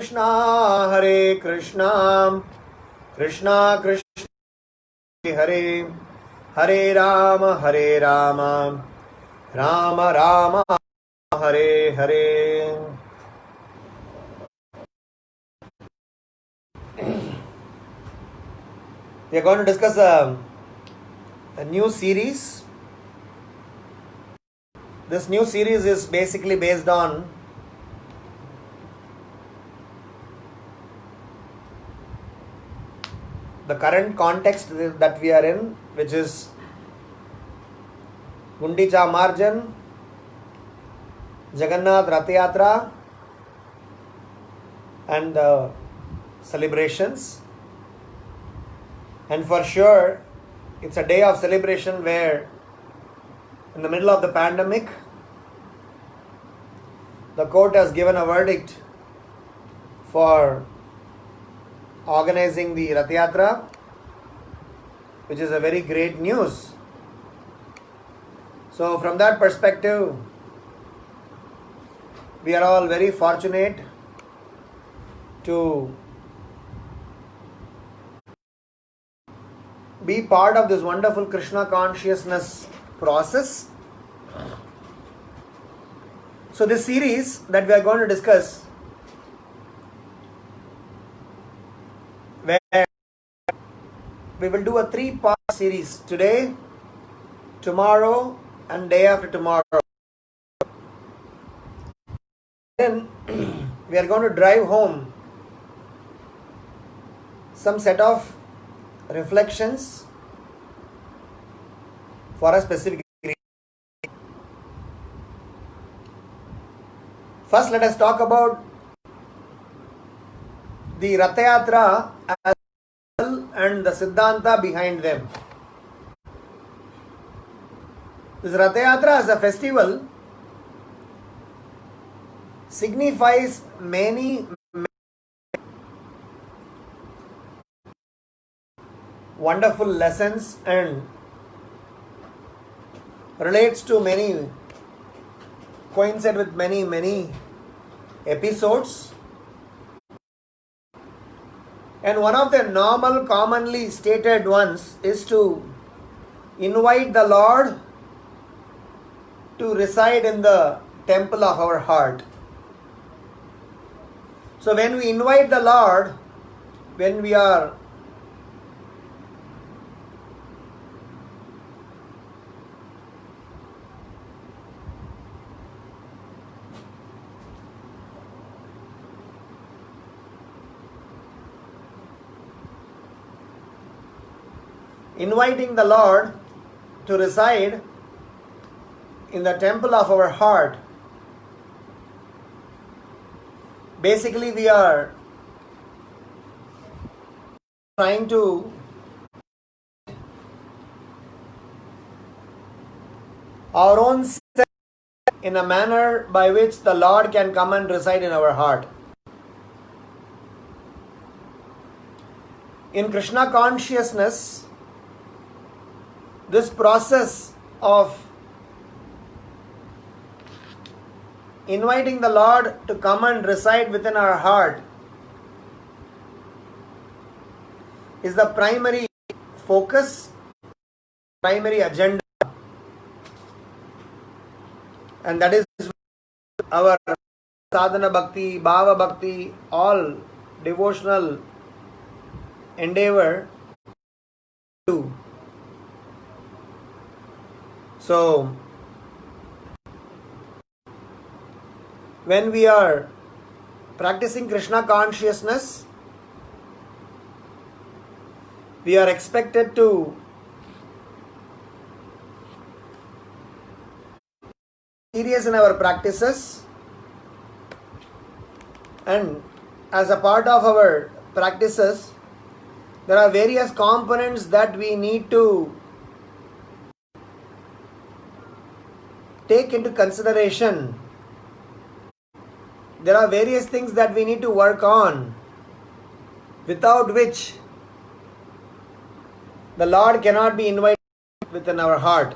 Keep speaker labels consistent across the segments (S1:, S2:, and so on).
S1: Hare Krishna, Krishna Krishna Hare, Hare Rama, Rama Rama, Hare Hare. We are going to discuss a new series. This new series is basically based on the current context that we are in, which is Gundicha Marjan, Jagannath Rath Yatra, and the celebrations. And for sure, it's a day of celebration where, in the middle of the pandemic, the court has given a verdict for organizing the Rath Yatra, which is a very great news. So from that perspective, we are all very fortunate to be part of this wonderful Krishna consciousness process. So this series that we are going to discuss, where we will do a 3-part series today, tomorrow, and day after tomorrow. Then we are going to drive home some set of reflections for a specific reason. First, let us talk about the Rath Yatra as well and the Siddhanta behind them. This Rath Yatra as a festival signifies many wonderful lessons and relates to coincide with many episodes. And one of the commonly stated ones is to invite the Lord to reside in the temple of our heart. So when we invite the Lord, when we are inviting the Lord to reside in the temple of our heart, basically we are trying to our own self in a manner by which the Lord can come and reside in our heart. In Krishna consciousness, this process of inviting the Lord to come and reside within our heart is the primary focus, primary agenda, and that is our sadhana bhakti, bhava bhakti, all devotional endeavor to. So when we are practicing Krishna consciousness, we are expected to be serious in our practices, and as a part of our practices, there are various components that we need to take into consideration. There are various things that we need to work on, without which the Lord cannot be invited within our heart.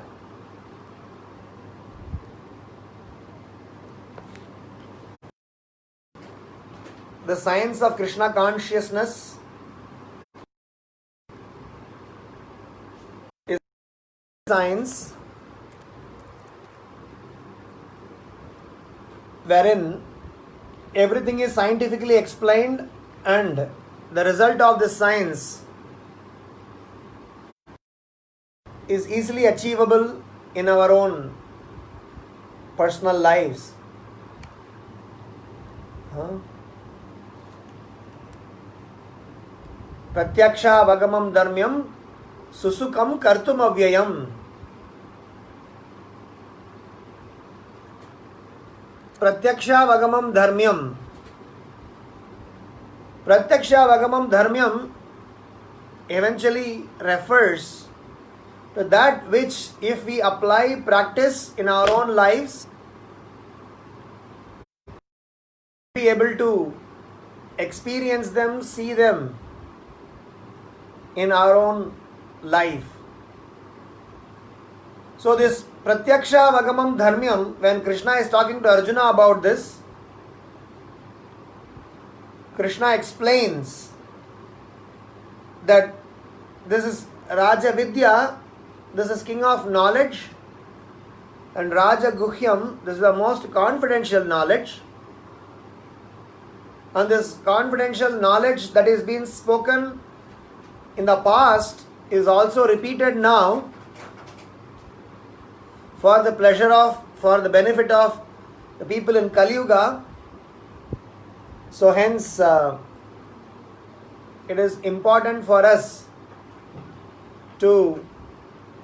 S1: the science of Krishna consciousness is science wherein everything is scientifically explained, and the result of this science is easily achievable in our own personal lives. Pratyaksha vagamam dharmyam susukam kartum avyayam. Pratyaksha vagamam dharmyam. Pratyaksha vagamam dharmyam eventually refers to that which, if we apply practice in our own lives, be able to experience them, see them in our own life. So this Pratyaksha Vagamam Dharmyam, when Krishna is talking to Arjuna about this, Krishna explains that this is Raja Vidya, this is king of knowledge, and Raja Guhyam, this is the most confidential knowledge. And this confidential knowledge that is being spoken in the past is also repeated now for the pleasure of, for the benefit of the people in Kali Yuga. So hence it is important for us to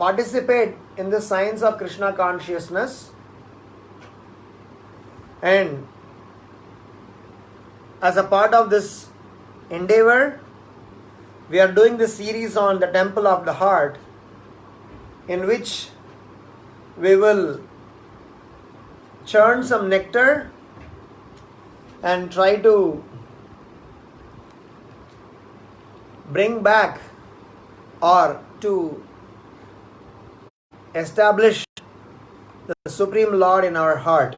S1: participate in the science of Krishna consciousness, and as a part of this endeavor, we are doing this series on the Temple of the Heart, in which we will churn some nectar and try to bring back or to establish the Supreme Lord in our heart.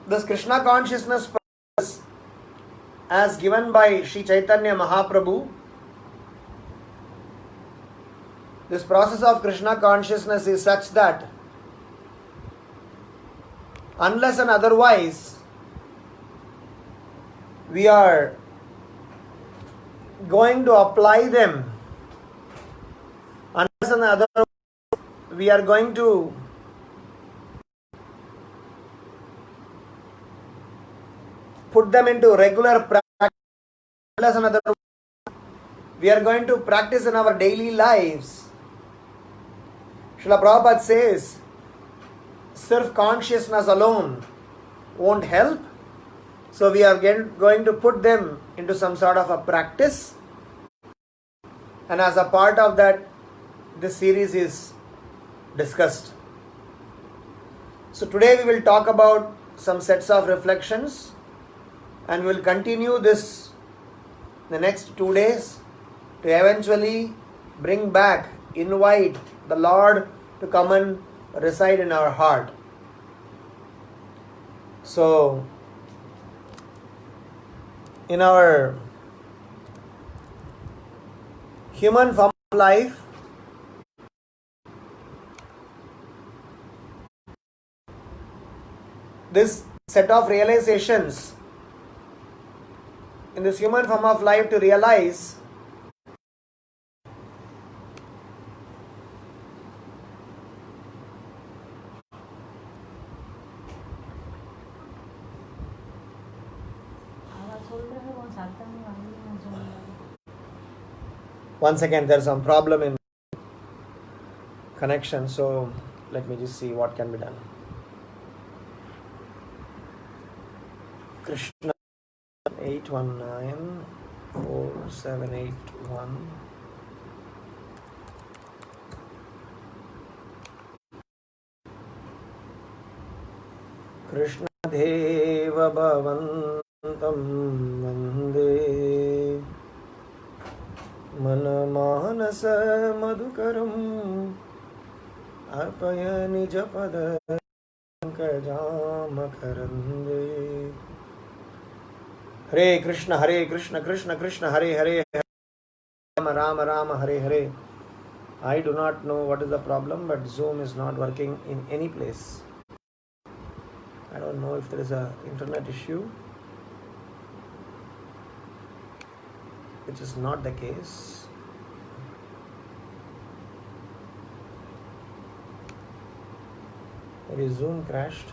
S1: This Krishna consciousness process, as given by Sri Chaitanya Mahaprabhu, this process of Krishna consciousness is such that unless and otherwise we are going to apply them, unless and otherwise we are going to put them into regular practice, unless and otherwise we are going to practice in our daily lives. Srila Prabhupada says, self consciousness alone won't help. So we are going to put them into some sort of a practice. And as a part of that, this series is discussed. So today we will talk about some sets of reflections, and we will continue this the next 2 days to eventually bring back, invite the Lord to come and reside in our heart. So, in our human form of life, this set of realizations, in this human form of life, to realize one second, there's some problem in connection, so let me just see what can be done. Krishna 8194781. Krishna Deva Bhavantam Vande Mana Manasa Madhukaram अर्पय निज पद पंकजाम करंदे. Hare Krishna Krishna Krishna Hare Hare, Rama Rama Rama Hare Hare. I do not know what is the problem, but Zoom is not working in any place. I don't know if there is a internet issue, which is not the case. Maybe Zoom crashed.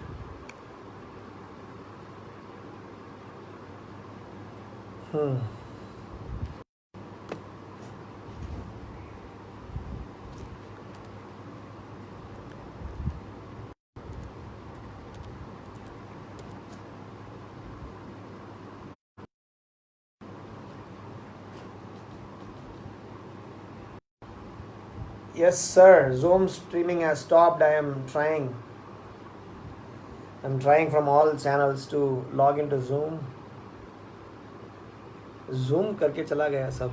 S1: Yes, sir. Zoom streaming has stopped. I am trying. I'm trying from all channels to log into Zoom. Zoom करके चला गया सब.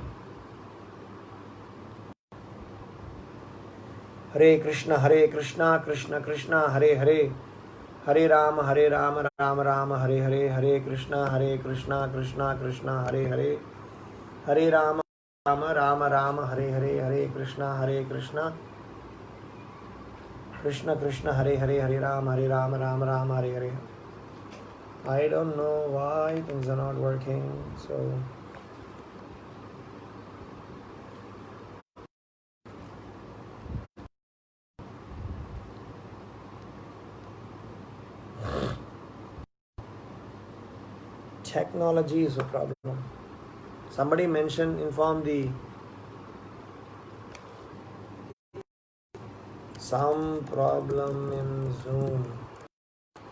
S1: Hare Krishna Krishna Krishna Hare Hare, Hare Rama Rama Rama Hare Hare, Hare Krishna Krishna Krishna Hare Hare, Hare Rama Rama Hare Hare, Hare Krishna Krishna Krishna Hare Hare, Hare Rama Rama Hare Hare. I don't know why things are not working, so technology is a problem. Somebody mentioned, inform the some problem in Zoom.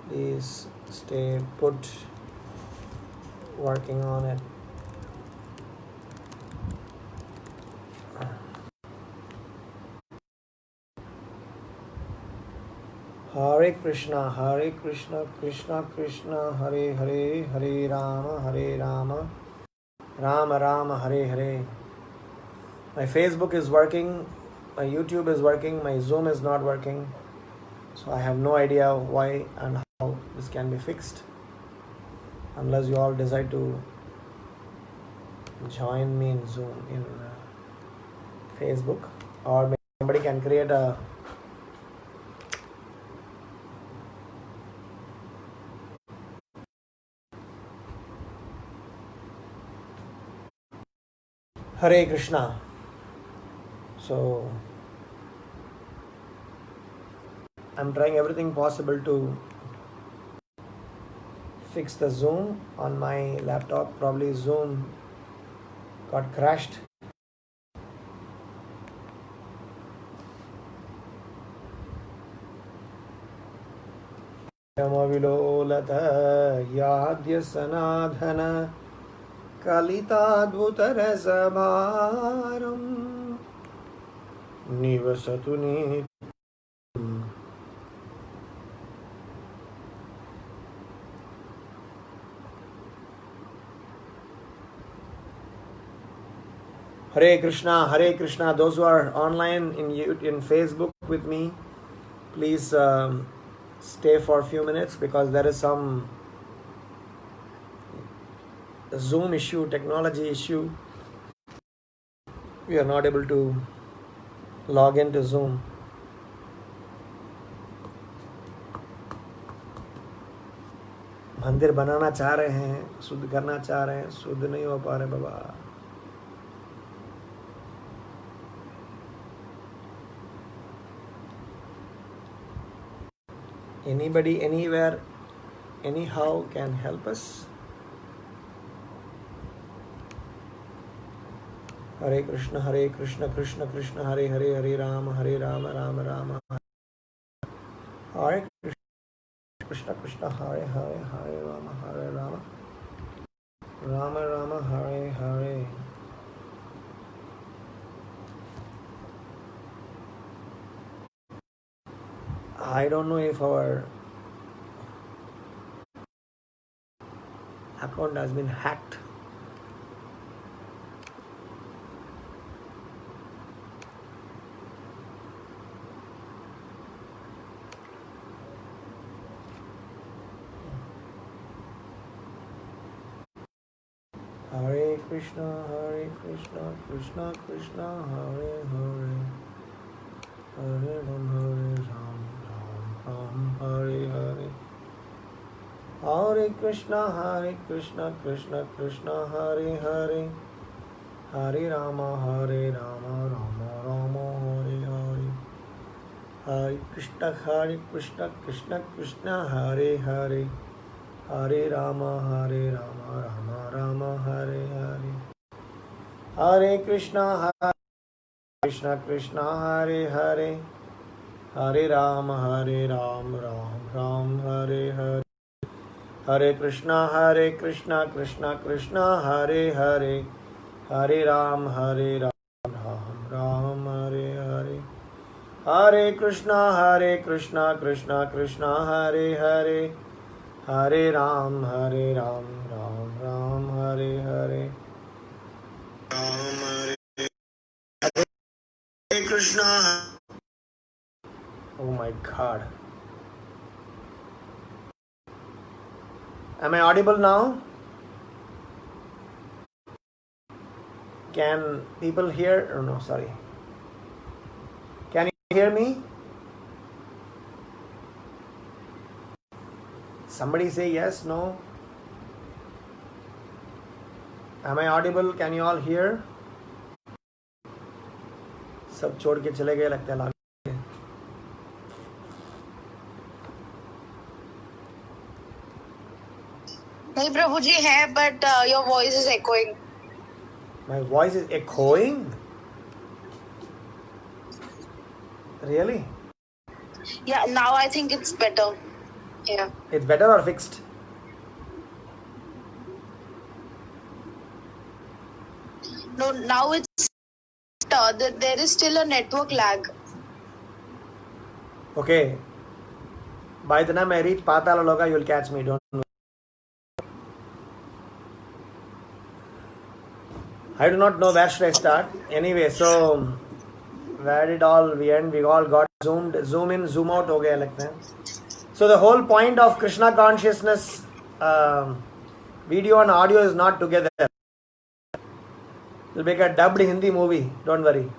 S1: Please stay put, working on it. Hare Krishna Krishna Krishna Hare Hare, Hare Rama Rama Rama Hare Hare. My Facebook is working, my YouTube is working, my Zoom is not working. So I have no idea why and how this can be fixed, unless you all decide to join me in Zoom, in Facebook, or maybe somebody can create a Hare Krishna. So I'm trying everything possible to fix the Zoom on my laptop. Probably Zoom got crashed. Yamavilolata yadya sanadhana Kalitadvutarasabharam Nivasatuni. Hare Krishna. Those who are online in Facebook with me, please stay for a few minutes, because there is some Zoom issue, technology issue. We are not able to log into Zoom. मंदिर बनाना चाह रहे हैं, शुद्ध करना चाह रहे हैं, शुद्ध नहीं हो पा रहे बाबा. Anybody, anywhere, anyhow can help us. Hare Krishna Krishna Krishna Hare Hare, Hare Rama Rama Rama Hare Krishna Krishna Hare Hare, Hare Rama Rama Hare Hare. I don't know if our account has been hacked. Krishna, Krishna Krishna, Hare Hare, Hare Ram, Ram Ram, Hare Hare. Hare Krishna, Krishna Krishna, Hare Hare, Hare Rama, Rama Rama, Hare Hare. Hare Krishna, Krishna Krishna, Hare Hare, Hare Rama, Rama Rama, Hare Hare. Hare Krishna, Krishna, Hare Hare, Hare Rama, Ram Ram, Hare Hare. Hare Krishna, Krishna Krishna, Hare Hare, Hare Ram, Ram Ram, Hare Hare. Hare Krishna, Krishna Krishna, Hare Hare, Hare Ram, Ram Ram, Hare Hare. Hare Krishna. Oh my God. Am I audible now? Can people hear? Oh no, sorry. Can you hear me? Somebody say yes, no? Am I audible? Can you all hear? सब छोड़ के चले गए लगता है लाग
S2: नहीं प्रभु जी है, but your voice is echoing.
S1: My voice is echoing? Really?
S2: Yeah, now I think it's better. Yeah.
S1: It's better or fixed?
S2: No, now it's there is still a network lag.
S1: Okay. By the time I reach Patala Loka, you'll catch me. Don't worry. I do not know where should I start. Anyway, so where did all we end? We all got zoom in, zoom out. Okay, like that. So the whole point of Krishna consciousness video and audio is not together. It'll make a dubbed Hindi movie. Don't worry.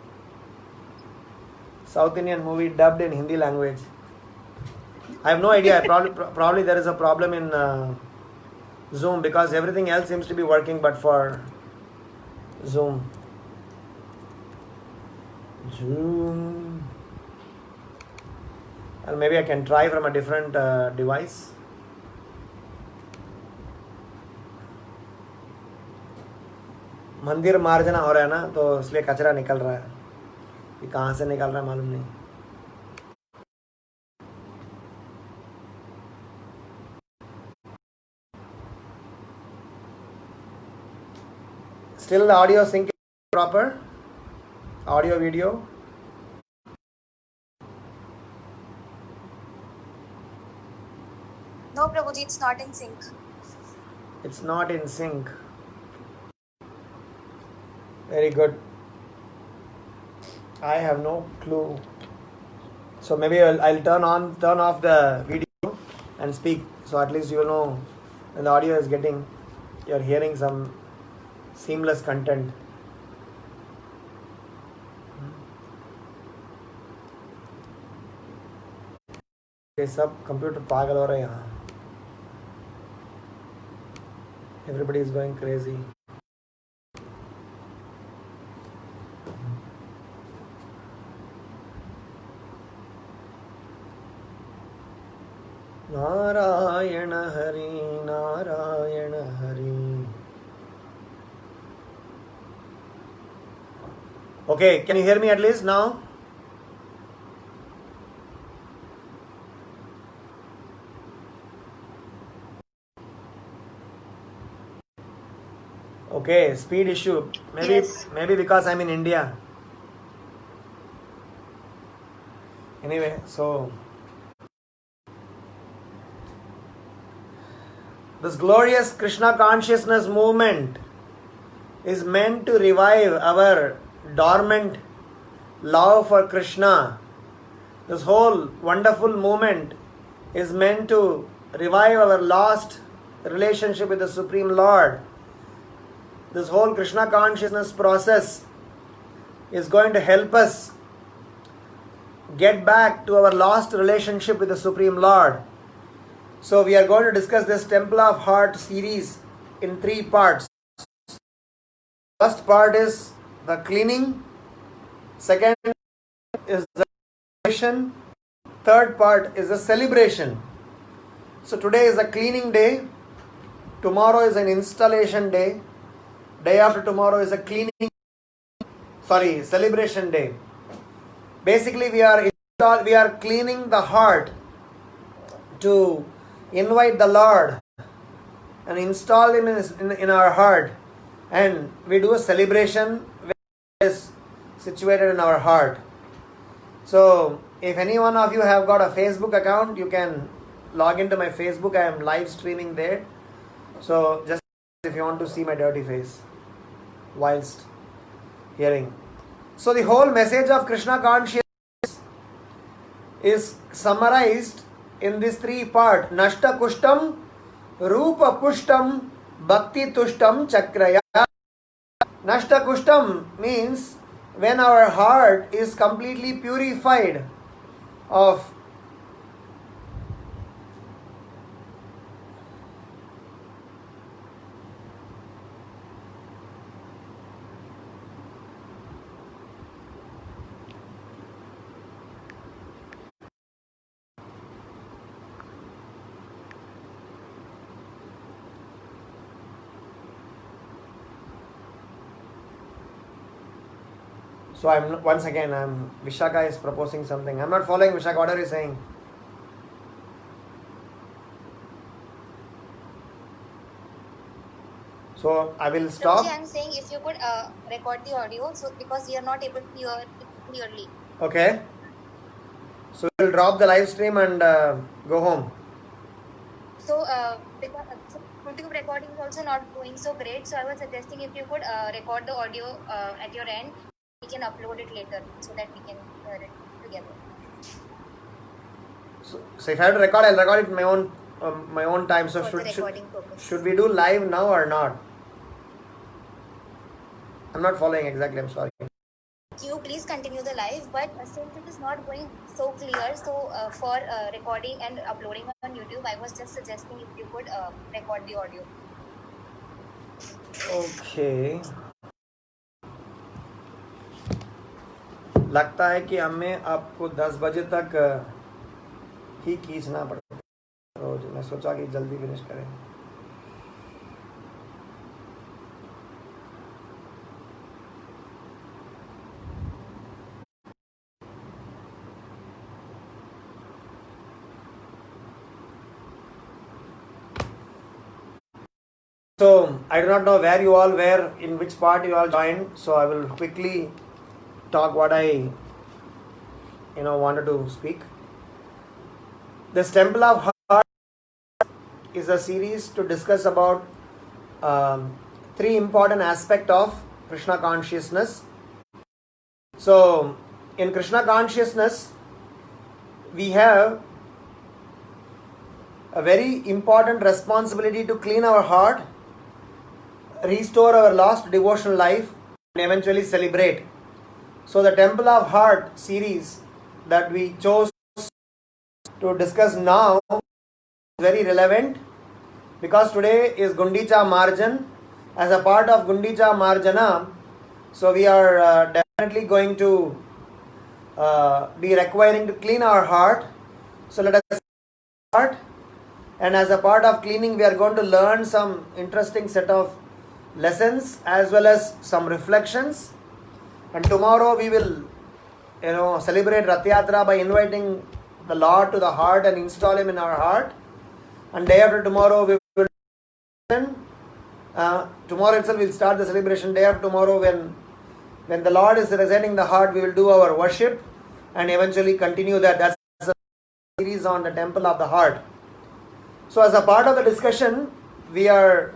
S1: South Indian movie dubbed in Hindi language. I have no idea. Probably there is a problem in Zoom because everything else seems to be working, but for Zoom. And maybe I can try from a different device. मंदिर मार्जना हो रहा है ना, तो इसलिए कचरा निकल रहा है. कि कहाँ से निकल रहा है मालूम नहीं. Still the audio sync proper? Audio video?
S2: No, Prabhuji, it's not in sync.
S1: It's not in sync. Very good. I have no clue. So maybe I'll turn off the video and speak. So at least you will know when the audio is getting, you're hearing some seamless content. ये सब computer पागल हो रहे हैं यहाँ. Everybody is going crazy. Narayan Hari Narayan Hari. Okay, can you hear me at least now? Okay, speed issue. Maybe because I'm in India. Anyway, so this glorious Krishna consciousness movement is meant to revive our dormant love for Krishna. This whole wonderful movement is meant to revive our lost relationship with the Supreme Lord. this whole Krishna consciousness process is going to help us get back to our lost relationship with the Supreme Lord. So we are going to discuss this Temple of Heart series in 3 parts. First part is the cleaning, second is the celebration, third part is the celebration. So today is a cleaning day, tomorrow is an installation day, day after tomorrow is a celebration day. Basically we are cleaning the heart to invite the Lord and install Him in our heart, and we do a celebration which is situated in our heart. So if any one of you have got a Facebook account, you can log into my Facebook. I am live streaming there. So just if you want to see my dirty face whilst hearing. So the whole message of Krishna consciousness is summarized in this 3 part. Nashta kushtam, rupa pushtam, bhakti tushtam chakraya. Nashta kushtam means when our heart is completely purified of So Vishaka is proposing something. I'm not following Vishaka. What are you saying? So I will stop.
S3: I'm saying if you could record the audio, so because you are not able to hear it clearly.
S1: Okay. So we'll drop the live stream and go home.
S3: So because YouTube recording is also not going so great, so I was suggesting if you could record the audio at your end, we can upload it later so that we can hear it together.
S1: So if I have to record, I'll record it my own time. So should we do live now or not? I'm not following exactly. I'm sorry.
S3: You please continue the live, but since it is not going so clear, so for recording and uploading on YouTube, I was just suggesting if you could record the audio.
S1: Okay. लगता है कि हमें आपको 10 बजे तक ही खींचना पड़ेगा, तो मैं सोचा कि जल्दी फिनिश करें. So I do not know where you all were, in which part you all joined, so I will quickly talk what I wanted to speak. This Temple of Heart is a series to discuss about 3 important aspects of Krishna consciousness. So in Krishna consciousness we have a very important responsibility to clean our heart, restore our lost devotional life, and eventually celebrate. So the Temple of Heart series that we chose to discuss now is very relevant because today is Gundicha Marjan. As a part of Gundicha Marjana, so we are definitely going to be requiring to clean our heart. So let us start, and as a part of cleaning we are going to learn some interesting set of lessons as well as some reflections. And tomorrow we will celebrate Rath Yatra by inviting the Lord to the heart and install Him in our heart. And day after tomorrow we will tomorrow itself we will start the celebration. Day after tomorrow, when the Lord is residing in the heart, we will do our worship and eventually continue that. That's a series on the Temple of the Heart. So as a part of the discussion, we are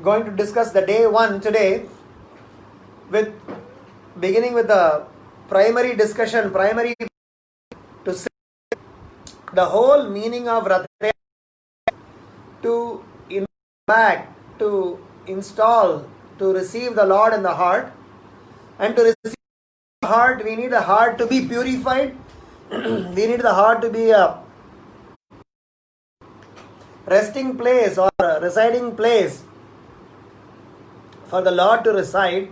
S1: going to discuss the day 1 today, beginning with the primary discussion, to say the whole meaning of Rath Yatra, to invite back to install to receive the Lord in the heart. And to receive the heart, we need the heart to be purified. We need the heart to be a resting place or a residing place for the Lord to reside.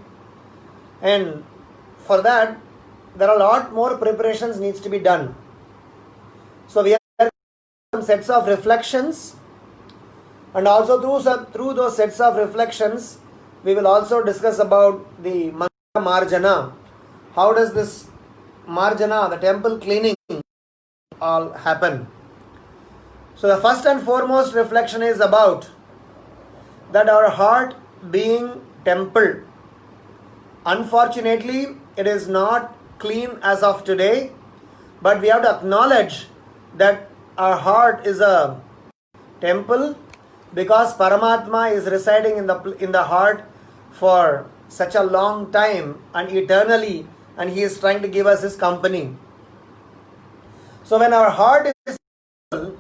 S1: And for that, there are a lot more preparations needs to be done. So we have some sets of reflections, and also through those sets of reflections, we will also discuss about the marjana. How does this marjana, the temple cleaning, all happen? So the first and foremost reflection is about that our heart being temple. Unfortunately, it is not clean as of today, but we have to acknowledge that our heart is a temple because Paramatma is residing in the heart for such a long time and eternally, and he is trying to give us his company. So when our heart is temple,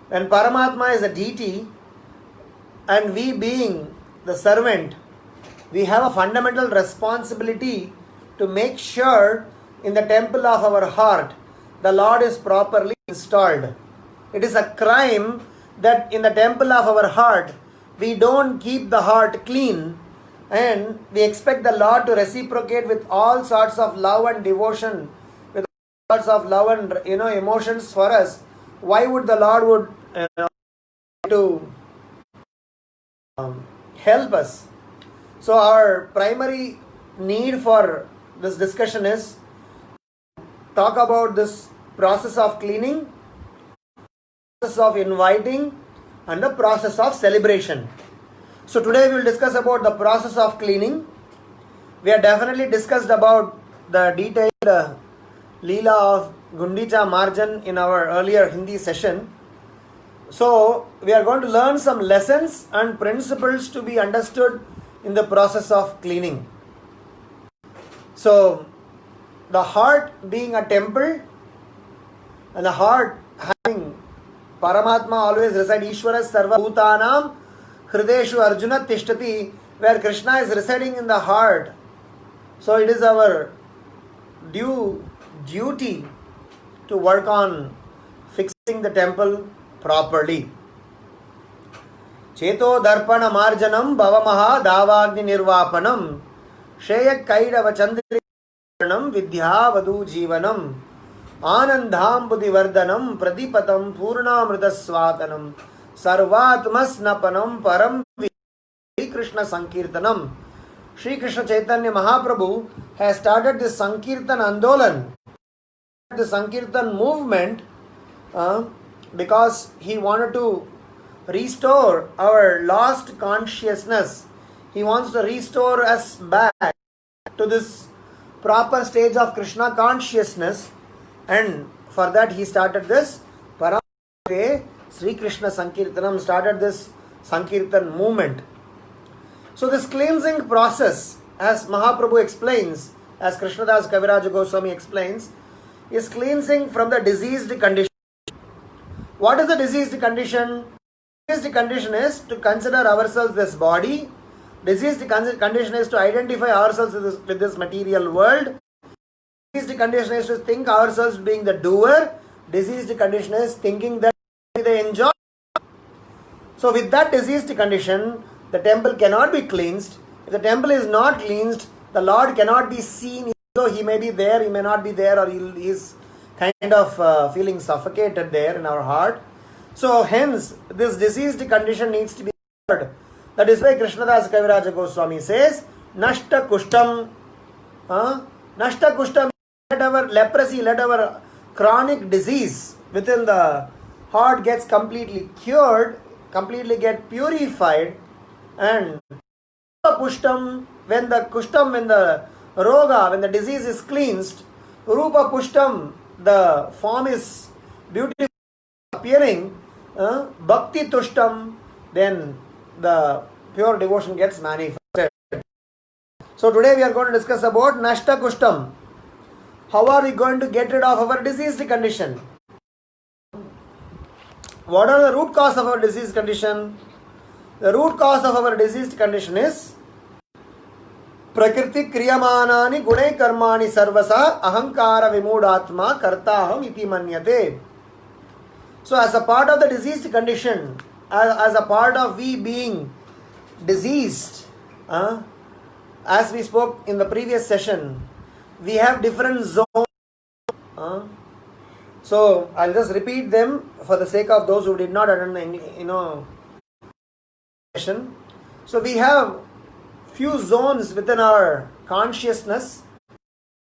S1: when Paramatma is a deity and we being the servant, we have a fundamental responsibility to make sure in the temple of our heart the Lord is properly installed. It is a crime that in the temple of our heart we don't keep the heart clean, and we expect the Lord to reciprocate with all sorts of love and devotion, with all sorts of love and emotions for us. Why would the Lord would to help us? So our primary need for this discussion is talk about this process of cleaning, process of inviting, and the process of celebration. So today we will discuss about the process of cleaning. We have definitely discussed about the detailed Leela of Gundicha Marjan in our earlier Hindi session. So we are going to learn some lessons and principles to be understood in the process of cleaning. So the heart being a temple, and the heart having Paramatma always reside, Ishvara Sarva Bhutanam Hrideshu Arjuna Tishtati, where Krishna is residing in the heart. So it is our duty to work on fixing the temple properly. Cheto Darpana Marjanam Bhavamaha Davagni Nirvapanam Sheyak Kaidava Chandrikanam Vidya Vadu Jivanam Anandham Buddhivardhanam Pradipatam Purnamridaswatanam Sarvatmasnapanam Param Sri Krishna Sankirtanam. Sri Krishna Chaitanya Mahaprabhu has started this Sankirtan Andolan, the Sankirtan movement, because he wanted to restore our lost consciousness. He wants to restore us back to this proper stage of Krishna consciousness, and for that he started this Paramate Sri Krishna Sankirtanam, started this Sankirtan movement. So this cleansing process, as Mahaprabhu explains, as Krishnadas Kaviraja Goswami explains, is cleansing from the diseased condition. What is the diseased condition? Diseased condition is to consider ourselves this body. Diseased condition is to identify ourselves with this material world. Diseased condition is to think ourselves being the doer. Diseased condition is thinking that they enjoy. So with that diseased condition, the temple cannot be cleansed. If the temple is not cleansed, the Lord cannot be seen. So he may be there, he may not be there, or he is kind of feeling suffocated there in our heart. So hence, this diseased condition needs to be cured. That is why Krishnadas Kaviraja Goswami says, Nashta Kushtam. Nashta Kushtam, let our leprosy, let our chronic disease within the heart gets completely cured, completely get purified, and Pushtam, when the Roga, when the disease is cleansed, Rupa Pushtam, the form is beautiful appearing, Bhakti Tushtam, then the pure devotion gets manifested. So today we are going to discuss about Nashta Kushtam. How are we going to get rid of our diseased condition? What are the root cause of our diseased condition? The root cause of our diseased condition is Prakriti kriyamanani gune karmani sarvasa ahankara vimudatma kartaham iti manyate. So as a part of the diseased condition, as a part of we being diseased, as we spoke in the previous session, we have different zones. So I'll just repeat them for the sake of those who did not attend the session. So we have few zones within our consciousness.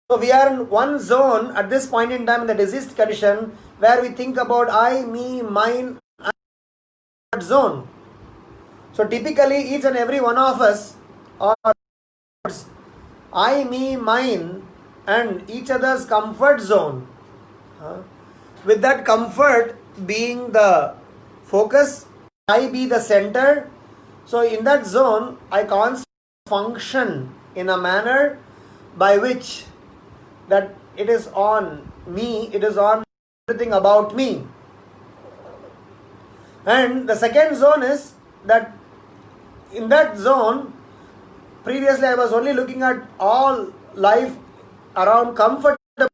S1: So we are in one zone at this point in time in the diseased condition where we think about I, me, mine, and zone. So typically each and every one of us are I, me, mine and each other's comfort zone. With that comfort being the focus, I be the center. So in that zone, I constantly function in a manner by which that it is on me, it is on everything about me. And the second zone is that in that zone, previously I was only looking at all life around comfort. The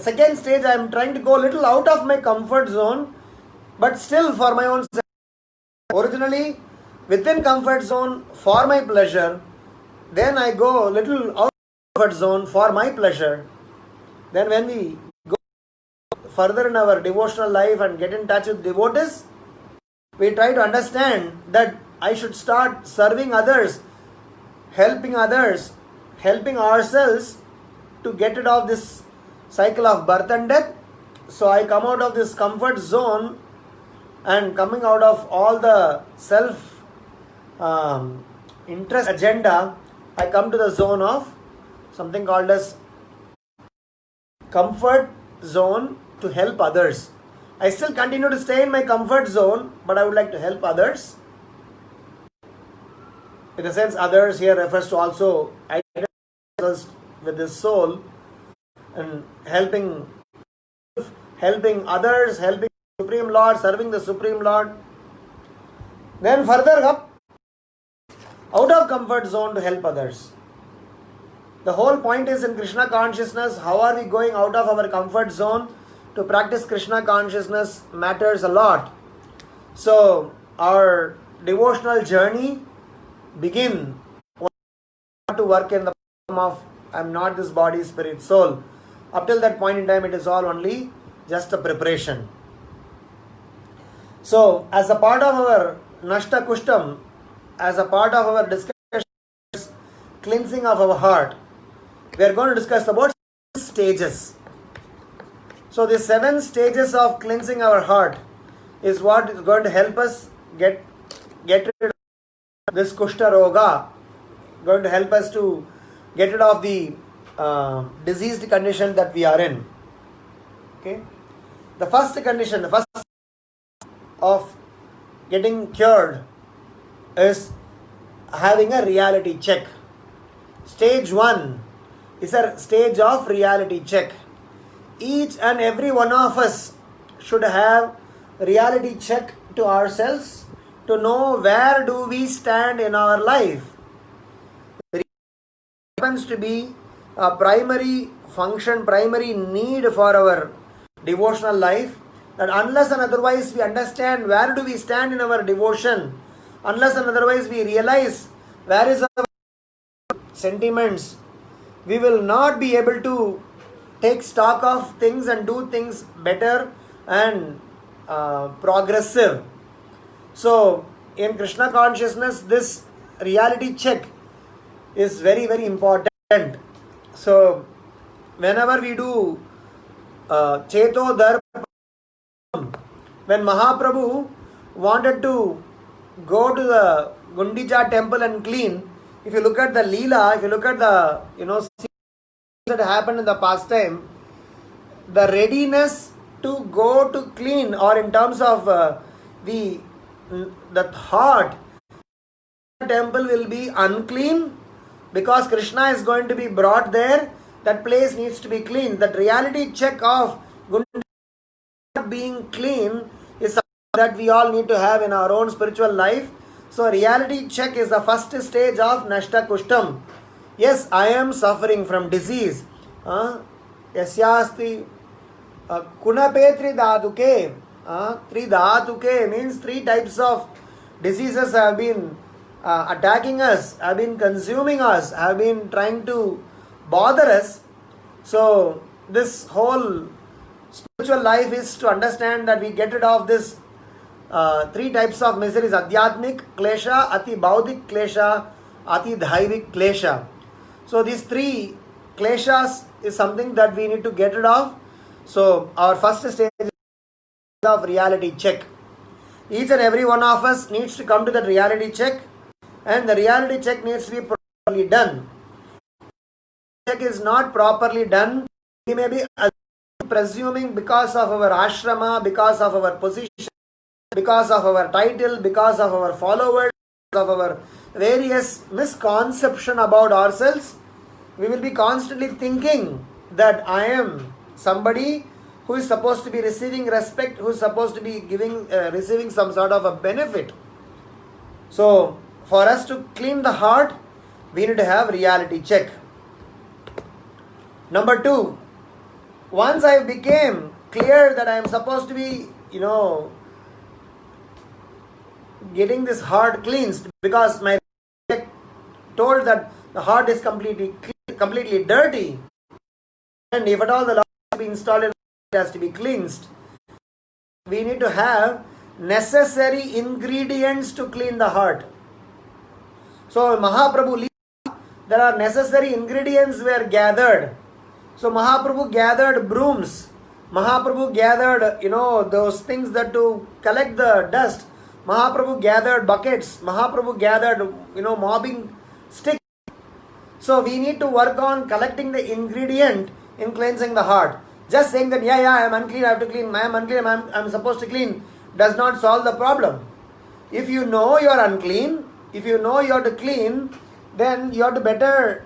S1: second stage, I am trying to go a little out of my comfort zone, but still for my own sake. Originally, within comfort zone for my pleasure, then I go a little out of comfort zone for my pleasure. Then when we go further in our devotional life and get in touch with devotees, we try to understand that I should start serving others, helping ourselves to get rid of this cycle of birth and death. So I come out of this comfort zone and coming out of all the self interest agenda, I come to the zone of something called as comfort zone to help others. I still continue to stay in my comfort zone, but I would like to help others. In a sense, others here refers to also identifying with this soul and helping others, helping the Supreme Lord, serving the Supreme Lord. Then further up, out of comfort zone to help others. The whole point is in Krishna consciousness, how are we going out of our comfort zone? To practice Krishna consciousness matters a lot. So our devotional journey begin to work in the form of I am not this body, spirit, soul. Up till that point in time, it is all only just a preparation. So, as a part of our Nashta Kushtam, as a part of our discussion, cleansing of our heart, we are going to discuss about stages. So, the 7 stages of cleansing our heart is what is going to help us get rid of this Kushta Roga, going to help us to get rid of the diseased condition that we are in. Okay, the first condition, the first of getting cured is having a reality check. Stage 1 is a stage of reality check. Each and every one of us should have reality check to ourselves to know where do we stand in our life. Happens to be a primary function, primary need for our devotional life, that unless and otherwise we understand where do we stand in our devotion, unless and otherwise we realize where is our sentiments, we will not be able to take stock of things and do things better and progressive. So in Krishna consciousness, this reality check is very, very important. So whenever we do Cheto Darpa, when Mahaprabhu wanted to go to the Gundicha temple and clean, if you look at the Leela, if you look at the scenes that happened in the past time, the readiness to go to clean, or in terms of the thought, the temple will be unclean because Krishna is going to be brought there, that place needs to be clean. That reality check of Gundicha being clean is that we all need to have in our own spiritual life. So reality check is the first stage of Nashta Kushtam. Yes, I am suffering from disease. Yasyasti Kunapetri Dhaduke. Three Dhatuke means three types of diseases have been attacking us, have been consuming us, have been trying to bother us. So this whole spiritual life is to understand that we get rid of this three types of miseries: Adhyatmik Klesha, Ati Baudik Klesha, Ati Dhaivik Klesha. So these three Kleshas is something that we need to get rid of. So our first stage is of reality check. Each and every one of us needs to come to that reality check, and the reality check needs to be properly done. Check is not properly done, we may be presuming because of our ashrama, because of our position, because of our title, because of our followers, because of our various misconception about ourselves, we will be constantly thinking that I am somebody who is supposed to be receiving respect, who is supposed to be receiving some sort of a benefit. So for us to clean the heart, we need to have reality check. Number 2, once I became clear that I am supposed to be, getting this heart cleansed, because my told that the heart is completely dirty, and if at all the Lord has been installed, it has to be cleansed. We need to have necessary ingredients to clean the heart. So Mahaprabhu, there are necessary ingredients were gathered. So Mahaprabhu gathered brooms. Mahaprabhu gathered, those things that to collect the dust. Mahaprabhu gathered buckets. Mahaprabhu gathered, mopping sticks. So we need to work on collecting the ingredient in cleansing the heart. Just saying that, I am unclean, I have to clean, I am unclean, I am supposed to clean, does not solve the problem. If you know you are unclean, if you know you have to clean, then you have to better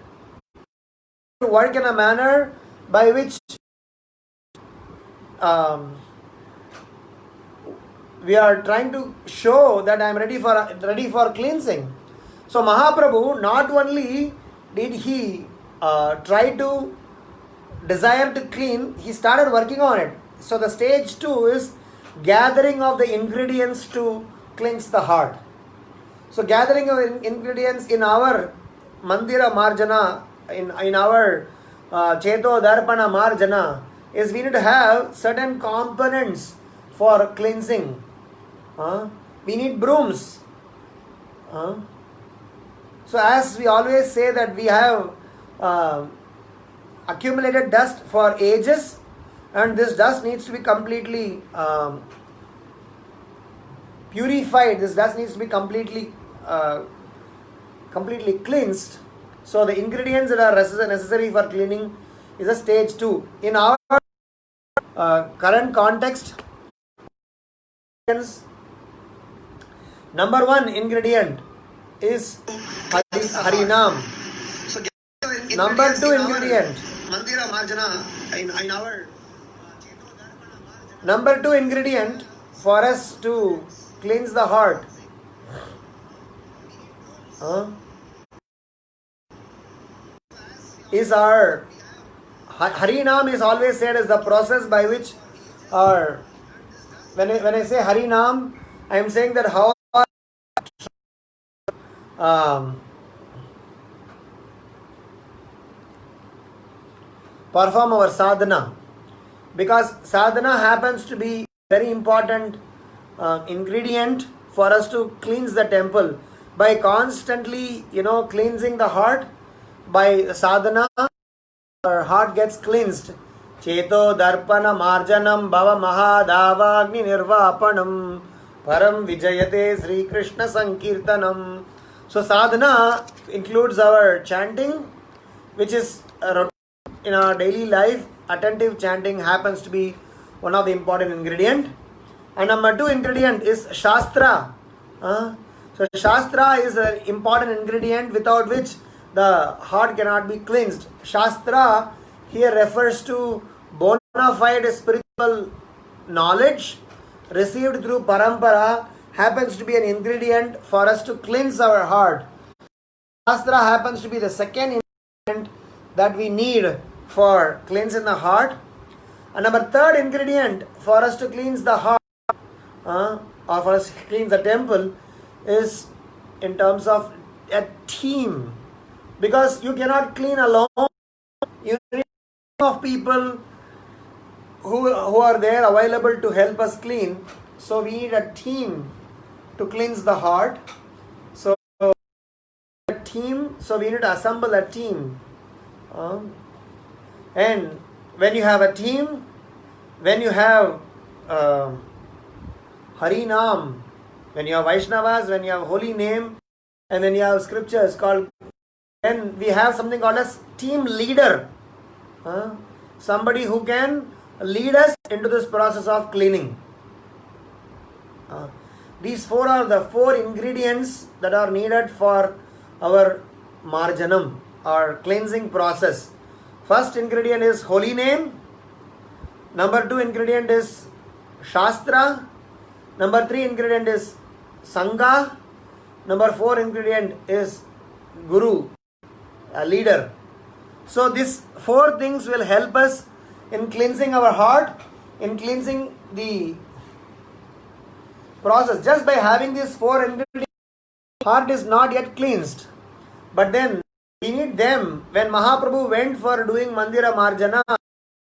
S1: work in a manner by which we are trying to show that I am ready for cleansing. So Mahaprabhu, not only did he try to desire to clean, he started working on it. So the stage 2 is gathering of the ingredients to cleanse the heart. So gathering of ingredients in our Mandira Marjana, in our Cheto Darpana Marjana, is we need to have certain components for cleansing. We need brooms. So as we always say that we have accumulated dust for ages, and this dust needs to be completely purified. This dust needs to be completely cleansed. So the ingredients that are necessary for cleaning is a stage 2. In our current context, number 1 ingredient is Harinam. So number 2 ingredient, Mandira Marjana, in our number 2 ingredient for us to cleanse the heart is our Harinam is always said as the process by which our, when I say Harinam, I am saying that how perform our sadhana, because sadhana happens to be very important ingredient for us to cleanse the temple. By constantly cleansing the heart by sadhana, our heart gets cleansed. Cheto darpana marjanam bhava mahadavagni nirvapanam param vijayate Sri Krishna sankirtanam. So sadhana includes our chanting, which is in our daily life. Attentive chanting happens to be one of the important ingredient. And number 2 ingredient is Shastra. So Shastra is an important ingredient without which the heart cannot be cleansed. Shastra here refers to bona fide spiritual knowledge received through parampara happens to be an ingredient for us to cleanse our heart. Shastra happens to be the second ingredient that we need for cleansing the heart. And number third ingredient for us to cleanse the heart or for us to cleanse the temple is in terms of a team. Because you cannot clean alone. You need a team of people who are there available to help us clean. So we need a team to cleanse the heart. So we need to assemble a team. And when you have a team, when you have Harinam, when you have Vaishnavas, when you have holy name, and then you have scriptures called, then we have something called as team leader. Somebody who can lead us into this process of cleaning. These four are the four ingredients that are needed for our marjanam, our cleansing process. First ingredient is holy name. Number 2 ingredient is Shastra. Number 3 ingredient is Sangha. Number 4 ingredient is Guru, a leader. So these 4 things will help us in cleansing our heart, in cleansing the process. Just by having these 4 ingredients, heart is not yet cleansed. But then we need them. When Mahaprabhu went for doing Mandira Marjana,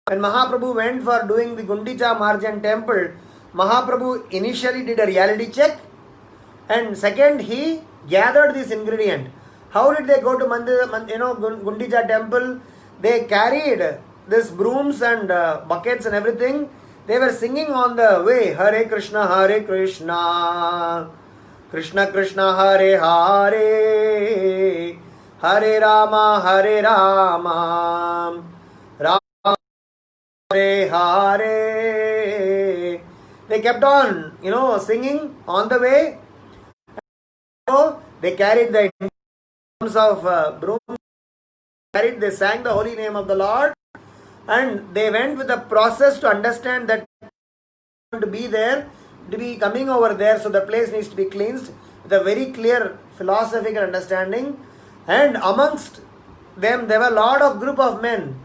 S1: when Mahaprabhu went for doing the Gundicha Marjan temple, Mahaprabhu initially did a reality check, and second he gathered this ingredient. How did they go to Gundicha temple? They carried these brooms and buckets and everything. They were singing on the way, Hare Krishna, Krishna Krishna, Hare Hare, Hare Rama, Rama Hare Hare. They kept on, singing on the way. So they carried the drums of broom. They sang the holy name of the Lord, and they went with the process to understand that to be there, to be coming over there, so the place needs to be cleansed with a very clear philosophical understanding. And amongst them, there were a lot of group of men.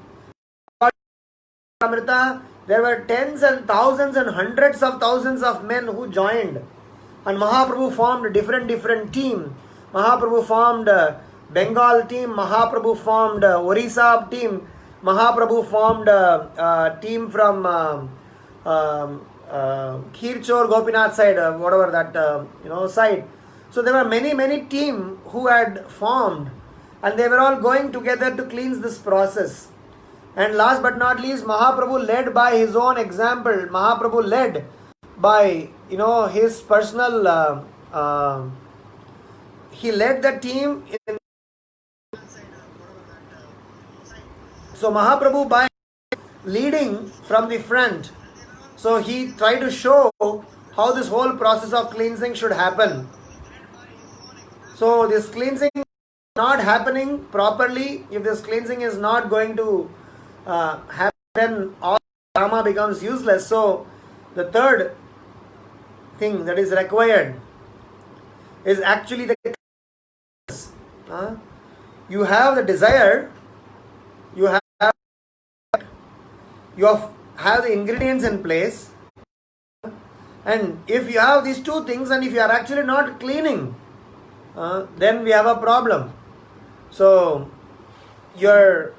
S1: Amrita, there were tens and thousands and hundreds of thousands of men who joined. And Mahaprabhu formed different team. Mahaprabhu formed Bengal team, Mahaprabhu formed Orissa team, Mahaprabhu formed a team from Khirchor Gopinath side, whatever that side. So there were many team who had formed, and they were all going together to cleanse this process. And last but not least, Mahaprabhu led by his own example. Mahaprabhu led by his personal. He led the team in. So Mahaprabhu by leading from the front. So he tried to show how this whole process of cleansing should happen. So this cleansing is not happening properly. If this cleansing is not going to happen, then all drama becomes useless. So the third thing that is required is actually the you have the desire, you have the ingredients in place, and if you have these two things and if you are actually not cleaning, then we have a problem. So your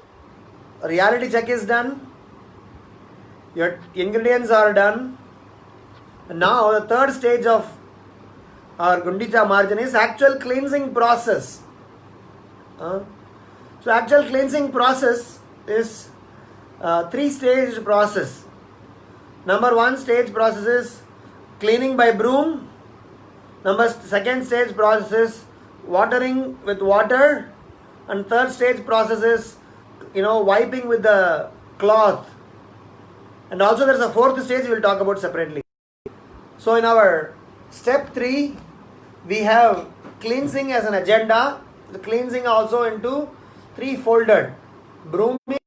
S1: reality check is done, your ingredients are done, and now the third stage of our Gundicha Marjan is actual cleansing process. So actual cleansing process is 3-stage process. Number 1 stage process is cleaning by broom. Second stage process is watering with water, and third stage process is wiping with the cloth. And also there is a fourth stage we will talk about separately. So in our step 3, we have cleansing as an agenda. The cleansing also into 3-folded: brooming,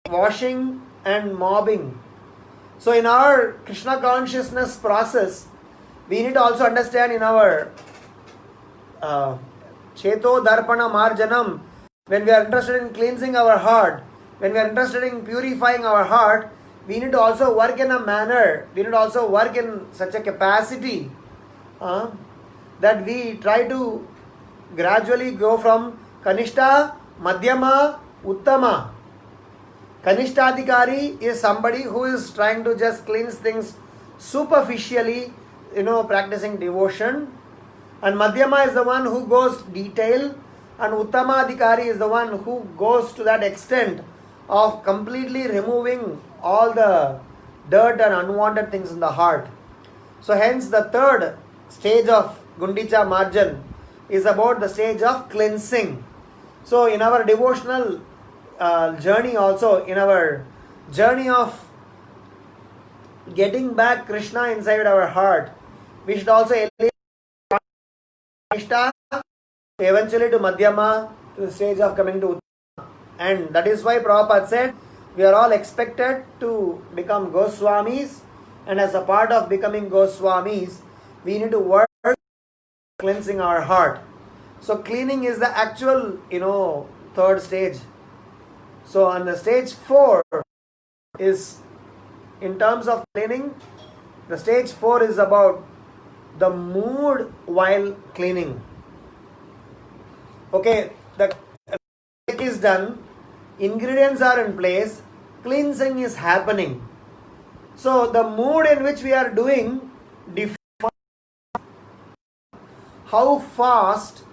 S1: washing and mopping. So in our Krishna consciousness process, we need to also understand in our Cheto Darpana Marjanam, when we are interested in cleansing our heart, when we are interested in purifying our heart, we need to also work in a manner, we need to also work in such a capacity that we try to gradually go from Kanishta, Madhyama, Uttama. Kanishtadhikari is somebody who is trying to just cleanse things superficially, practicing devotion. And Madhyama is the one who goes detail. And Uttamadhikari is the one who goes to that extent of completely removing all the dirt and unwanted things in the heart. So hence the third stage of Gundicha Marjan is about the stage of cleansing. So in our devotional journey also, in our journey of getting back Krishna inside our heart, we should also elevate Kanishta eventually to Madhyama, to the stage of coming to Uttama. And that is why Prabhupada said, we are all expected to become Goswamis, and as a part of becoming Goswamis, we need to work cleansing our heart. So cleaning is the actual, third stage. So on the stage 4 is, in terms of cleaning, the stage 4 is about the mood while cleaning. Okay, the work is done, ingredients are in place, cleansing is happening. So the mood in which we are doing defines how fast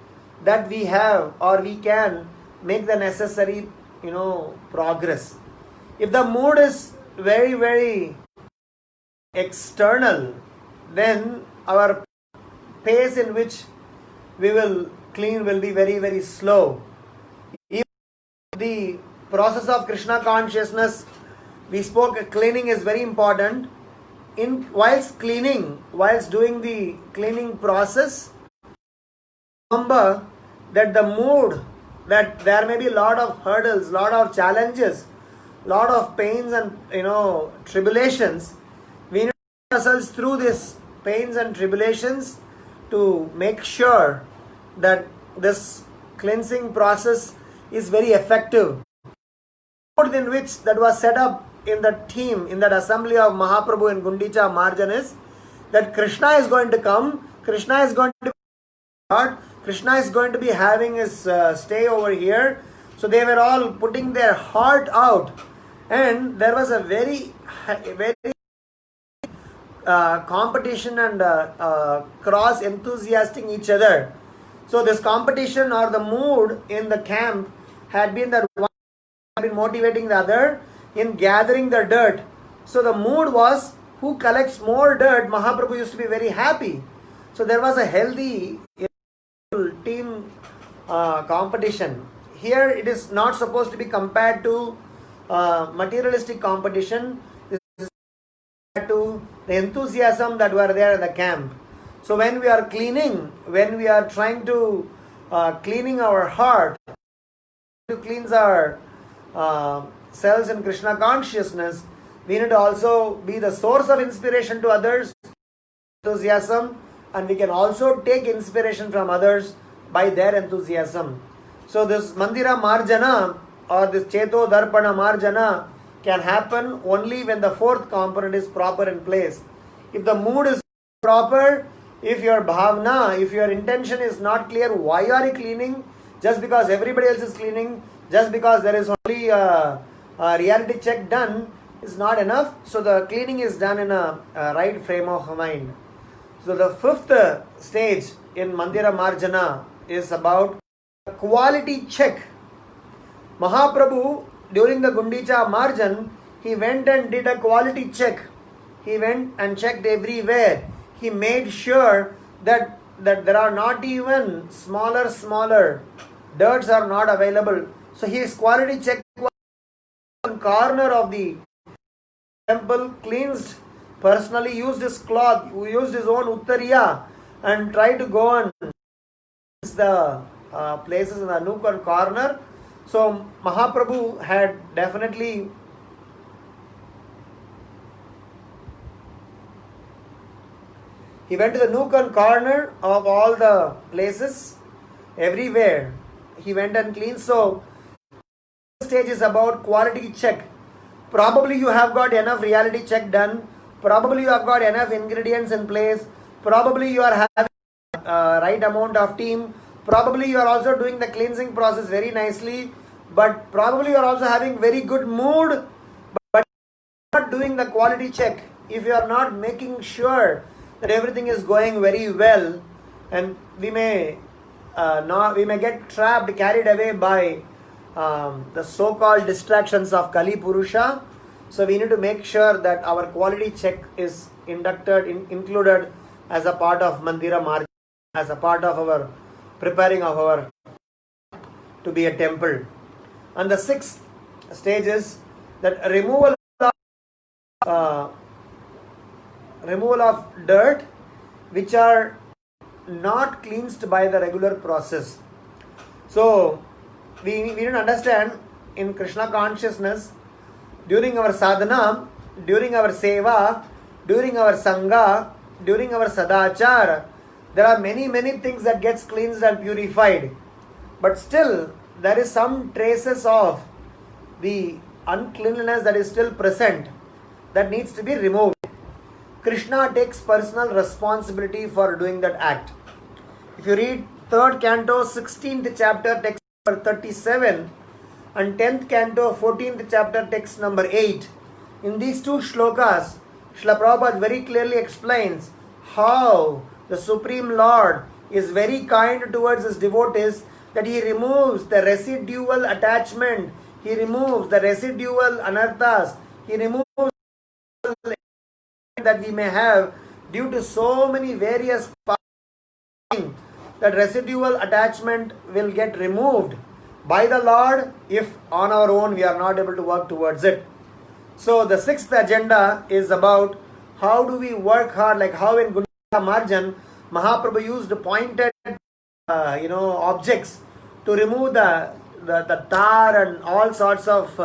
S1: that we have or we can make the necessary progress. If the mood is very, very external, then our pace in which we will clean will be very, very slow. Even the process of Krishna consciousness, we spoke cleaning is very important. Whilst doing the cleaning process, remember that the mood, that there may be a lot of hurdles, lot of challenges, lot of pains and tribulations. We need to put ourselves through these pains and tribulations to make sure that this cleansing process is very effective. The mood in which that was set up in the team, in that assembly of Mahaprabhu in Gundicha Marjan is that Krishna is going to come, Krishna is going to be Krishna is going to be having his stay over here. So they were all putting their heart out, and there was a very competition and cross enthusiastic each other. So this competition or the mood in the camp had been that one had been motivating the other in gathering the dirt. So the mood was who collects more dirt. Mahaprabhu used to be very happy. So there was a healthy team competition. Here it is not supposed to be compared to materialistic competition. This is to the enthusiasm that were there in the camp. So when we are cleaning, when we are trying to cleaning our heart, to cleanse our selves in Krishna consciousness, we need to also be the source of inspiration to others, enthusiasm, and we can also take inspiration from others by their enthusiasm. So this Mandira Marjana or this Cheto Darpana Marjana can happen only when the fourth component is proper in place. If the mood is proper, if your bhavna, if your intention is not clear, why are you cleaning? Just because everybody else is cleaning, just because there is only a reality check done is not enough. So the cleaning is done in a right frame of mind. So the fifth stage in Mandira Marjana is about quality check. Mahaprabhu, during the Gundicha Marjan, he went and did a quality check. He went and checked everywhere. He made sure that there are not even smaller dirts are not available. So his quality check was one corner of the temple, cleansed, personally used his cloth, used his own uttariya, and tried to go and cleanse the places in the nook and corner. So Mahaprabhu had definitely He went to the nook and corner of all the places, everywhere. He went and cleaned. So, the stage is about quality check. Probably you have got enough reality check done. Probably you have got enough ingredients in place. Probably you are having right amount of team. Probably you are also doing the cleansing process very nicely. But probably you are also having very good mood. But not doing the quality check. If you are not making sure that everything is going very well, and we may get trapped, carried away by the so-called distractions of Kali Purusha. So we need to make sure that our quality check is included as a part of Mandira Marja, as a part of our preparing of our to be a temple. And the sixth stage is that removal of dirt which are not cleansed by the regular process. So we need to understand in Krishna consciousness, during our sadhana, during our seva, during our sangha, during our sadachara, there are many things that gets cleansed and purified. But still, there is some traces of the uncleanliness that is still present that needs to be removed. Krishna takes personal responsibility for doing that act. If you read 3rd canto, 16th chapter, text number 37, and 10th canto, 14th chapter, text number 8, in these two shlokas, Srila Prabhupada very clearly explains how the Supreme Lord is very kind towards his devotees, that he removes the residual attachment, he removes the residual anarthas, he removes that we may have due to so many various things. That residual attachment will get removed by the Lord if on our own we are not able to work towards it. So the sixth agenda is about how do we work hard, like how in Gundicha Marjan, Mahaprabhu used pointed objects to remove the tar and all sorts of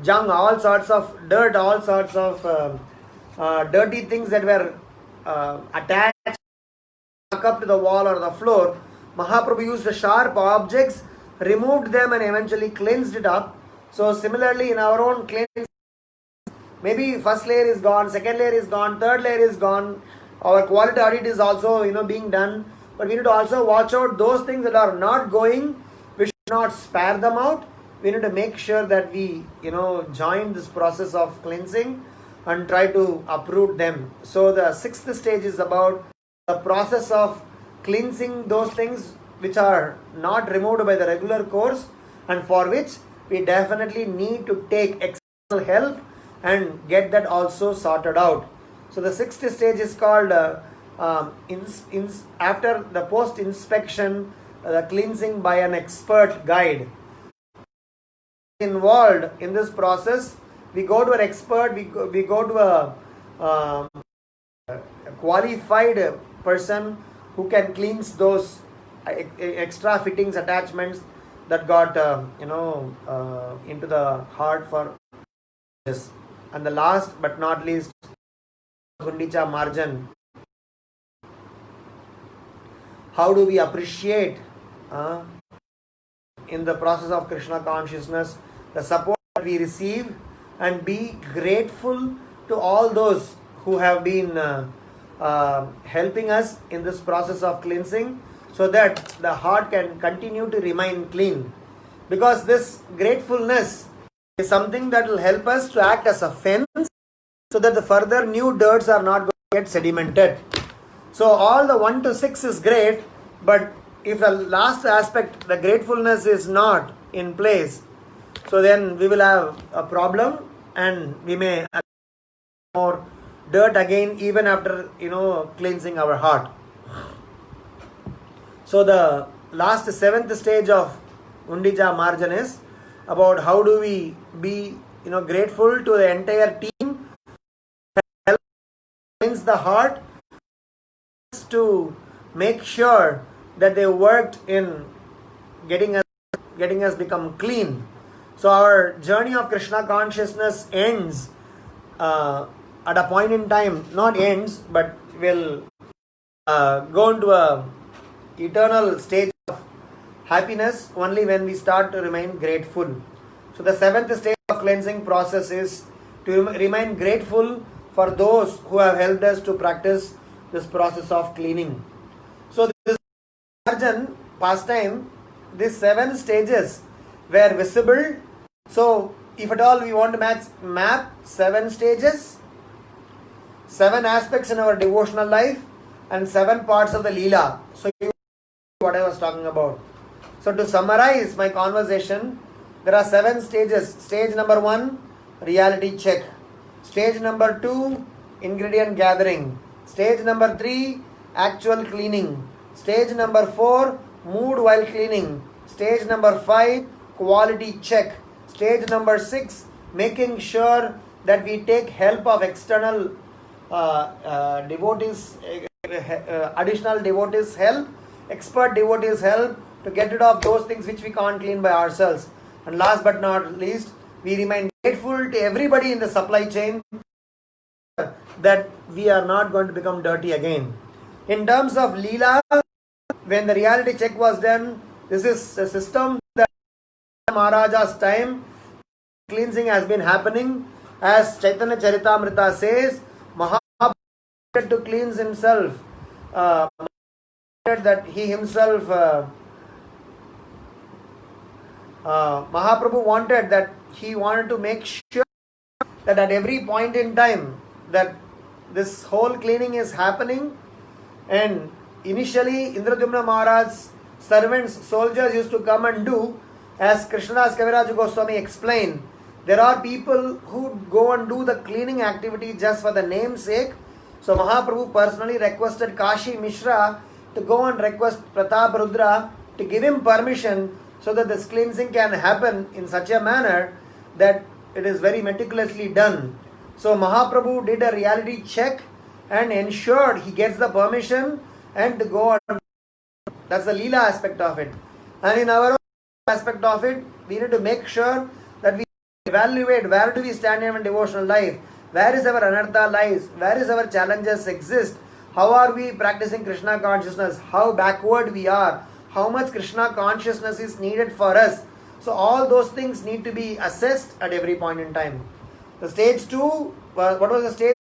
S1: junk, all sorts of dirt, all sorts of dirty things that were attached up to the wall or the floor. Mahaprabhu used the sharp objects, removed them and eventually cleansed it up. So similarly in our own cleansing, maybe first layer is gone, second layer is gone, third layer is gone, our quality audit is also being done, but we need to also watch out those things that are not going. We should not spare them out. We need to make sure that we join this process of cleansing and try to uproot them. So the sixth stage is about the process of cleansing those things which are not removed by the regular course, and for which we definitely need to take external help and get that also sorted out. So the sixth stage is called after the post inspection, the cleansing by an expert guide. Involved in this process, we go to an expert, we go to a qualified person who can cleanse those extra fittings, attachments that got into the heart for this. And the last but not least, Gundicha Marjan. How do we appreciate in the process of Krishna consciousness the support that we receive, and be grateful to all those who have been helping us in this process of cleansing, so that the heart can continue to remain clean. Because this gratefulness is something that will help us to act as a fence, so that the further new dirts are not going to get sedimented. So all the 1 to 6 is great, but if the last aspect, the gratefulness, is not in place, so then we will have a problem, and we may have more dirt again even after cleansing our heart. So the last 7th stage of Gundicha Marjan is about how do we be grateful to the entire team, help cleanse the heart, to make sure that they worked in getting us become clean. So our journey of Krishna consciousness ends at a point in time, not ends, but will go into a eternal stage of happiness only when we start to remain grateful. So the seventh stage of cleansing process is to remain grateful for those who have helped us to practice this process of cleaning. So this Arjun pastime, these 7 stages were visible. So if at all we want to map 7 stages, 7 aspects in our devotional life and 7 parts of the Leela. So you know what I was talking about. So to summarize my conversation, there are 7 stages. Stage number 1, reality check. Stage number 2, ingredient gathering. Stage number 3, actual cleaning. Stage number 4, mood while cleaning. Stage number 5, quality check. Stage number 6, making sure that we take help of external devotees, additional devotees help, expert devotees help to get rid of those things which we can't clean by ourselves. And last but not least, we remain grateful to everybody in the supply chain that we are not going to become dirty again. In terms of Leela, when the reality check was done, this is a system that Maharaja's time cleansing has been happening. As Chaitanya Charitamrita says, Mahaprabhu wanted to cleanse himself. That he himself, Mahaprabhu wanted that he wanted to make sure that at every point in time that this whole cleaning is happening. And initially Indradyumna Maharaj's servants, soldiers used to come and do, as Krishnadas Kaviraj Goswami explained, there are people who go and do the cleaning activity just for the name's sake. So Mahaprabhu personally requested Kashi Mishra to go and request Pratap Rudra to give him permission so that this cleansing can happen in such a manner that it is very meticulously done. So Mahaprabhu did a reality check and ensured he gets the permission and to go on. That's the Leela aspect of it. And in our own aspect of it, we need to make sure that we evaluate where do we stand in our devotional life, where is our anartha lies, where is our challenges exist, how are we practicing Krishna consciousness, how backward we are, how much Krishna consciousness is needed for us. So all those things need to be assessed at every point in time. The stage 2, what was the stage?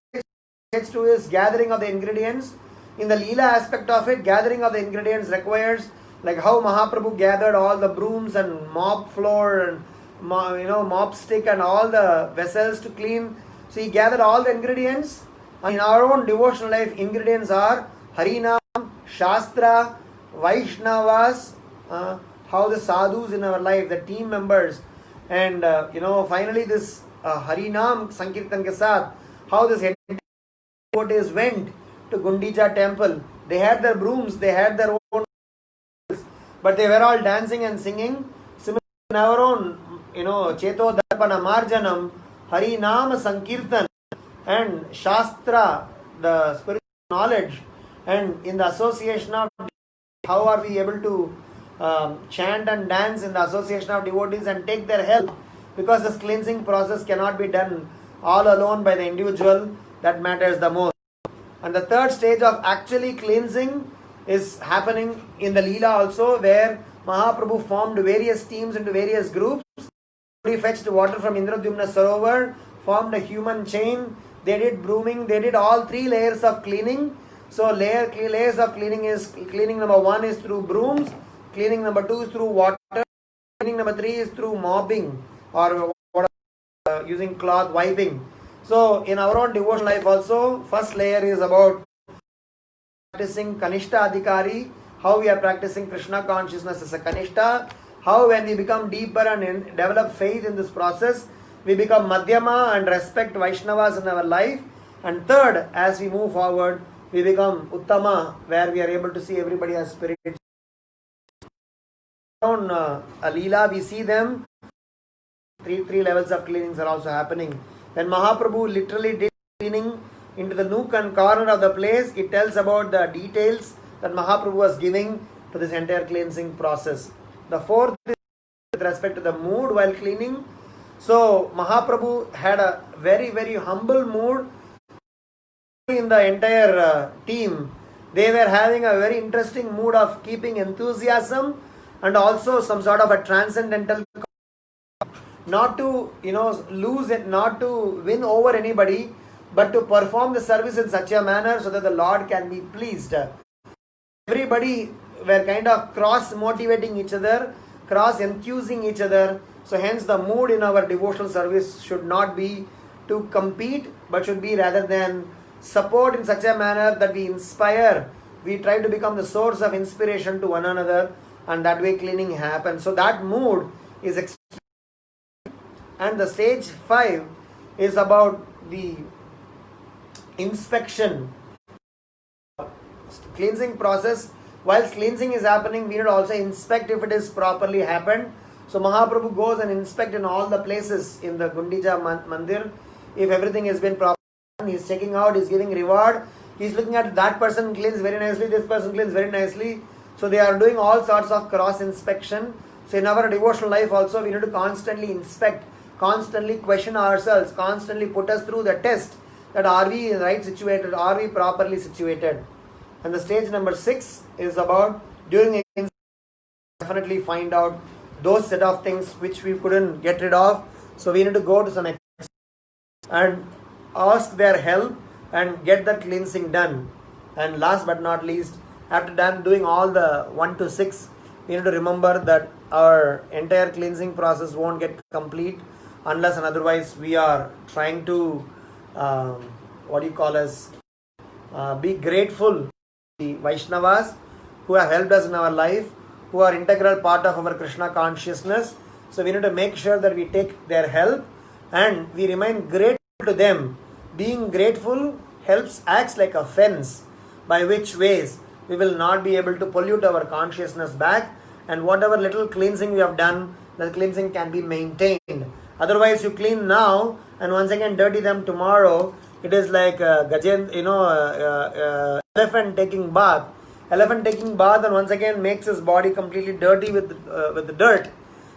S1: Stage 2 is gathering of the ingredients. In the Leela aspect of it, gathering of the ingredients requires, like how Mahaprabhu gathered all the brooms and mop floor and mop stick and all the vessels to clean. So he gathered all the ingredients. And in our own devotional life, ingredients are Harinam, Shastra, Vaishnavas, how the sadhus in our life, the team members, and finally this Harinam Sankirtan ke saath, how this devotees went to Gundicha temple. They had their brooms, they had their own, but they were all dancing and singing. Similarly, in our own, Cheto Darpana Marjanam, Harinam Sankirtan, and Shastra, the spiritual knowledge, and in the association of, how are we able to chant and dance in the association of devotees and take their help, because this cleansing process cannot be done all alone by the individual. That matters the most. And the third stage of actually cleansing is happening in the Leela also, where Mahaprabhu formed various teams into various groups. He fetched water from Indradyumna Sarovar, formed a human chain. They did brooming, they did all 3 layers of cleaning. So layers of cleaning is, cleaning number 1 is through brooms, cleaning number 2 is through water, cleaning number 3 is through mopping or using cloth wiping. So in our own devotional life also, first layer is about practicing Kanishta Adhikari, how we are practicing Krishna consciousness as a Kanishta, how when we become deeper and develop faith in this process, we become Madhyama and respect Vaishnavas in our life. And third, as we move forward, we become Uttama, where we are able to see everybody as spirit. On Leela, we see them, three levels of cleanings are also happening. When Mahaprabhu literally did cleaning into the nook and corner of the place, it tells about the details that Mahaprabhu was giving to this entire cleansing process. The fourth is with respect to the mood while cleaning. So Mahaprabhu had a very, very humble mood in the entire team. they were having a very interesting mood of keeping enthusiasm and also some sort of a transcendental, not to lose it, not to win over anybody, but to perform the service in such a manner so that the Lord can be pleased. Everybody were kind of cross motivating each other, cross enthusing each other. So hence the mood in our devotional service should not be to compete, but should be rather than support in such a manner that we inspire. We try to become the source of inspiration to one another, and that way cleaning happens. So that mood is and the stage 5 is about the inspection cleansing process. Whilst cleansing is happening, we need to also inspect if it is properly happened. So Mahaprabhu goes and inspect in all the places in the Gundicha Mandir. If everything has been properly done, he's checking out, he's giving reward. He's looking at that person cleans very nicely, this person cleans very nicely. So they are doing all sorts of cross inspection. So in our devotional life also, we need to constantly inspect, constantly question ourselves, constantly put us through the test that are we right situated, are we properly situated. And the stage number 6 is about during definitely find out those set of things which we couldn't get rid of. So we need to go to some experts and ask their help and get the cleansing done. And last but not least, after doing all the 1 to 6, we need to remember that our entire cleansing process won't get complete unless and otherwise we are trying to be grateful. The Vaishnavas who have helped us in our life, who are integral part of our Krishna consciousness. So we need to make sure that we take their help and we remain grateful to them. Being grateful acts like a fence by which ways we will not be able to pollute our consciousness back, and whatever little cleansing we have done, the cleansing can be maintained. Otherwise you clean now and once again dirty them tomorrow. It is like elephant taking bath. Elephant taking bath and once again makes his body completely dirty with the dirt.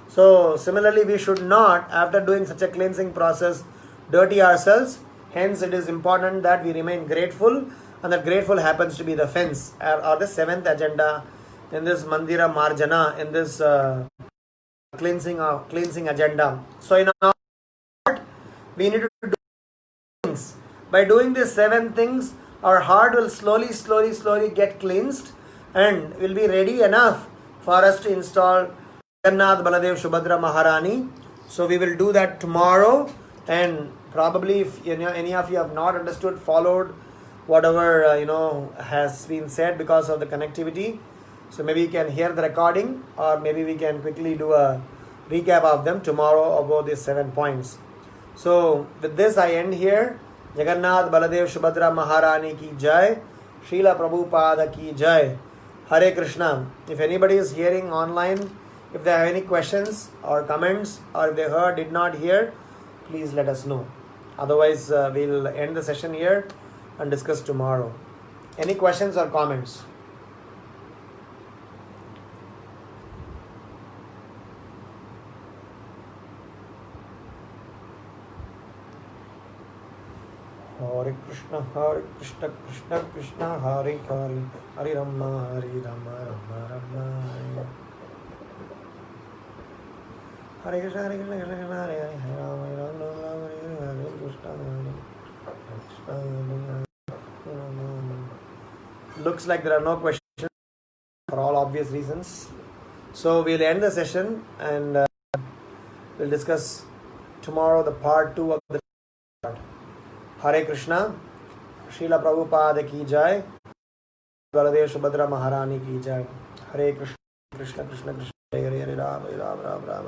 S1: So similarly, we should not, after doing such a cleansing process, dirty ourselves. Hence, it is important that we remain grateful, and that grateful happens to be the fence or the 7th agenda in this Mandira Marjana, in this cleansing agenda. So in our heart, we need to do things. By doing these 7 things, our heart will slowly get cleansed and will be ready enough for us to install Jagannath, Baladev, Subhadra, Maharani. So we will do that tomorrow, and probably if any of you have not understood, followed whatever has been said because of the connectivity, so maybe you can hear the recording, or maybe we can quickly do a recap of them tomorrow about these 7 points. So with this I end here. Jagannath, Baladev, Subhadra, Maharani ki jai. Srila Prabhupada ki jai. Hare Krishna. If anybody is hearing online, if they have any questions or comments, or if they did not hear, please let us know. Otherwise, we'll end the session here and discuss tomorrow. Any questions or comments? Hare Krishna, Krishna Krishna, Hare Hare, Hare Rama, Rama Rama. Hare Krishna, Hare Krishna, Krishna Krishna, Hare Hare, Hare Rama, Rama Rama, Hare Krishna. Looks like there are no questions for all obvious reasons. So we'll end the session and we'll discuss tomorrow the part 2 of the part. Hare Krishna, Srila Prabhupada ki jai, Baladev Subhadra Maharani ki jai. Hare Krishna, Krishna Krishna, Hare Hare, Hare Rama, Rama Rama.